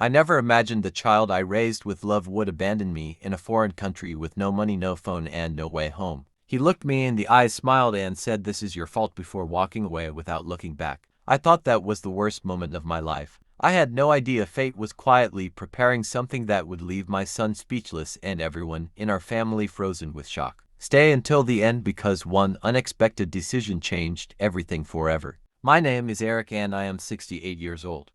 I never imagined the child I raised with love would abandon me in a foreign country with no money, no phone, and no way home. He looked me in the eyes, smiled, and said, "This is your fault," before walking away without looking back. I thought that was the worst moment of my life. I had no idea fate was quietly preparing something that would leave my son speechless and everyone in our family frozen with shock. Stay until the end because one unexpected decision changed everything forever. My name is Eric and I am 68 years old.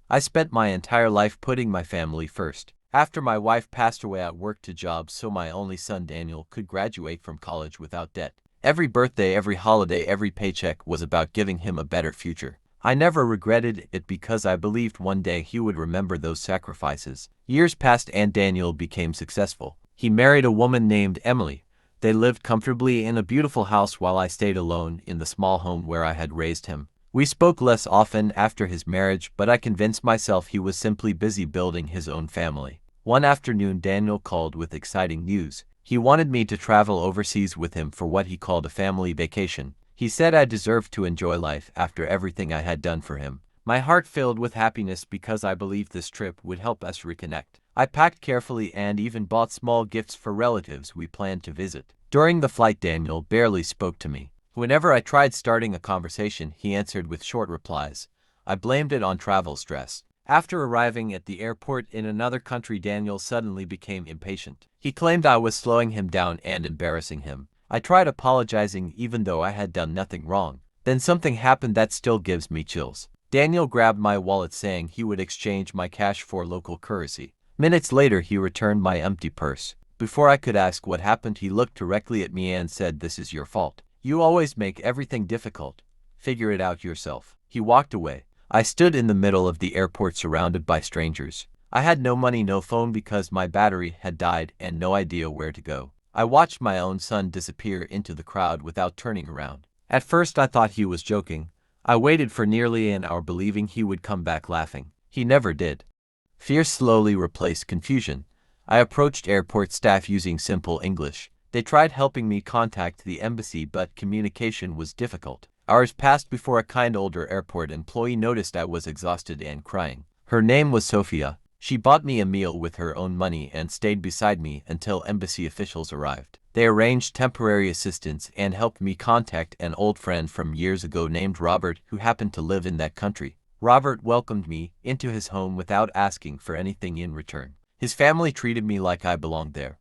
I spent my entire life putting my family first. After my wife passed away, I worked 2 jobs so my only son Daniel could graduate from college without debt. Every birthday, every holiday, every paycheck was about giving him a better future. I never regretted it because I believed one day he would remember those sacrifices. Years passed and Daniel became successful. He married a woman named Emily. They lived comfortably in a beautiful house while I stayed alone in the small home where I had raised him. We spoke less often after his marriage, but I convinced myself he was simply busy building his own family. One afternoon, Daniel called with exciting news. He wanted me to travel overseas with him for what he called a family vacation. He said I deserved to enjoy life after everything I had done for him. My heart filled with happiness because I believed this trip would help us reconnect. I packed carefully and even bought small gifts for relatives we planned to visit. During the flight, Daniel barely spoke to me. Whenever I tried starting a conversation, he answered with short replies. I blamed it on travel stress. After arriving at the airport in another country, Daniel suddenly became impatient. He claimed I was slowing him down and embarrassing him. I tried apologizing even though I had done nothing wrong. Then something happened that still gives me chills. Daniel grabbed my wallet saying he would exchange my cash for local currency. Minutes later, he returned my empty purse. Before I could ask what happened, he looked directly at me and said, "This is your fault. You always make everything difficult. Figure it out yourself." He walked away. I stood in the middle of the airport surrounded by strangers. I had no money, no phone because my battery had died, and no idea where to go. I watched my own son disappear into the crowd without turning around. At first I thought he was joking. I waited for nearly an hour believing he would come back laughing. He never did. Fear slowly replaced confusion. I approached airport staff using simple English. They tried helping me contact the embassy, but communication was difficult. Hours passed before a kind older airport employee noticed I was exhausted and crying. Her name was Sophia. She bought me a meal with her own money and stayed beside me until embassy officials arrived. They arranged temporary assistance and helped me contact an old friend from years ago named Robert, who happened to live in that country. Robert welcomed me into his home without asking for anything in return. His family treated me like I belonged there.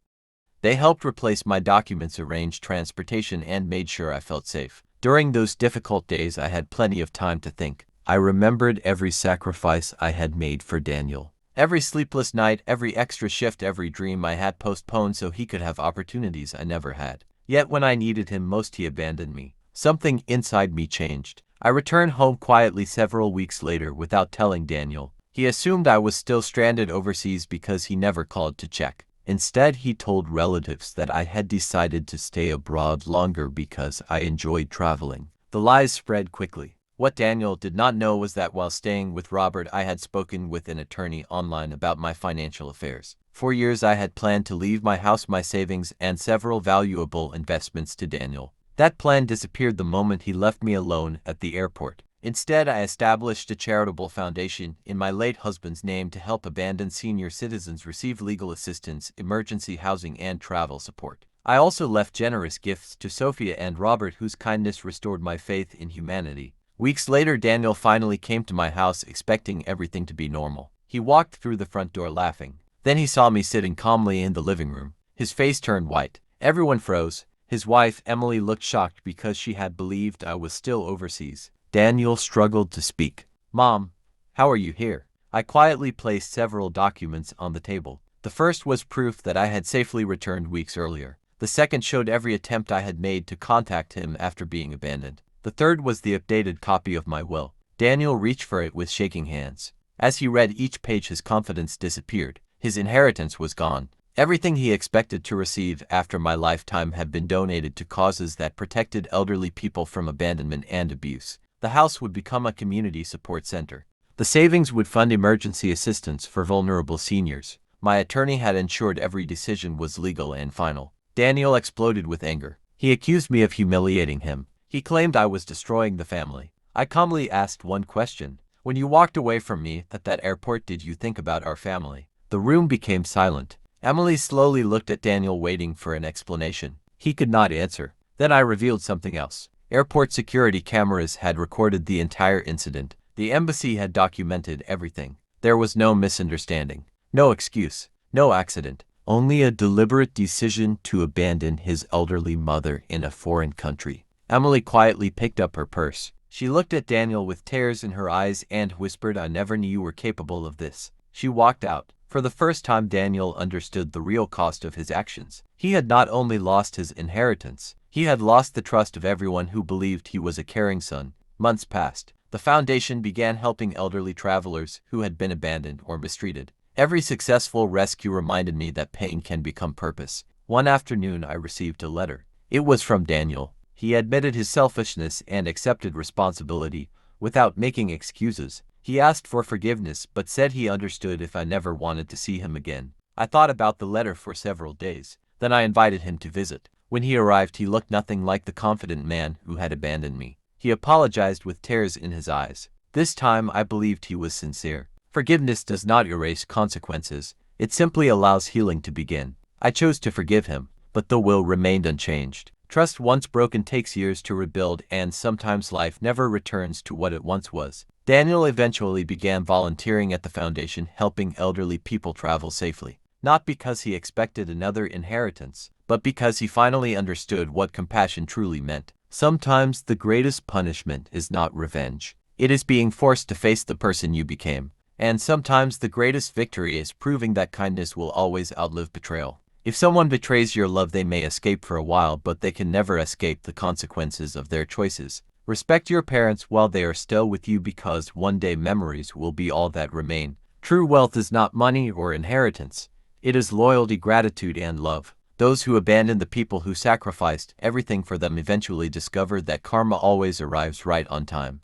They helped replace my documents, arranged transportation, and made sure I felt safe. During those difficult days, I had plenty of time to think. I remembered every sacrifice I had made for Daniel. Every sleepless night, every extra shift, every dream I had postponed so he could have opportunities I never had. Yet when I needed him most, he abandoned me. Something inside me changed. I returned home quietly several weeks later without telling Daniel. He assumed I was still stranded overseas because he never called to check. Instead, he told relatives that I had decided to stay abroad longer because I enjoyed traveling. The lies spread quickly. What Daniel did not know was that while staying with Robert, I had spoken with an attorney online about my financial affairs. For years, I had planned to leave my house, my savings, and several valuable investments to Daniel. That plan disappeared the moment he left me alone at the airport. Instead, I established a charitable foundation in my late husband's name to help abandoned senior citizens receive legal assistance, emergency housing, and travel support. I also left generous gifts to Sophia and Robert, whose kindness restored my faith in humanity. Weeks later, Daniel finally came to my house expecting everything to be normal. He walked through the front door laughing. Then he saw me sitting calmly in the living room. His face turned white. Everyone froze. His wife, Emily, looked shocked because she had believed I was still overseas. Daniel struggled to speak. "Mom, how are you here?" I quietly placed several documents on the table. The first was proof that I had safely returned weeks earlier. The second showed every attempt I had made to contact him after being abandoned. The third was the updated copy of my will. Daniel reached for it with shaking hands. As he read each page, his confidence disappeared. His inheritance was gone. Everything he expected to receive after my lifetime had been donated to causes that protected elderly people from abandonment and abuse. The house would become a community support center. The savings would fund emergency assistance for vulnerable seniors. My attorney had ensured every decision was legal and final. Daniel exploded with anger. He accused me of humiliating him. He claimed I was destroying the family. I calmly asked one question: When you walked away from me at that airport, did you think about our family? The room became silent. Emily slowly looked at Daniel, waiting for an explanation. He could not answer. Then I revealed something else. Airport security cameras had recorded the entire incident. The embassy had documented everything. There was no misunderstanding, no excuse, no accident, only a deliberate decision to abandon his elderly mother in a foreign country. Emily quietly picked up her purse. She looked at Daniel with tears in her eyes and whispered, "I never knew you were capable of this." She walked out. For the first time, Daniel understood the real cost of his actions. He had not only lost his inheritance, he had lost the trust of everyone who believed he was a caring son. Months passed. The foundation began helping elderly travelers who had been abandoned or mistreated. Every successful rescue reminded me that pain can become purpose. One afternoon, I received a letter. It was from Daniel. He admitted his selfishness and accepted responsibility without making excuses. He asked for forgiveness but said he understood if I never wanted to see him again. I thought about the letter for several days. Then I invited him to visit. When he arrived, he looked nothing like the confident man who had abandoned me. He apologized with tears in his eyes. This time I believed he was sincere. Forgiveness does not erase consequences. It simply allows healing to begin. I chose to forgive him, but the will remained unchanged. Trust once broken takes years to rebuild, and sometimes life never returns to what it once was. Daniel eventually began volunteering at the foundation, helping elderly people travel safely. Not because he expected another inheritance, but because he finally understood what compassion truly meant. Sometimes the greatest punishment is not revenge. It is being forced to face the person you became. And sometimes the greatest victory is proving that kindness will always outlive betrayal. If someone betrays your love, they may escape for a while, but they can never escape the consequences of their choices. Respect your parents while they are still with you, because one day memories will be all that remain. True wealth is not money or inheritance. It is loyalty, gratitude, and love. Those who abandon the people who sacrificed everything for them eventually discover that karma always arrives right on time.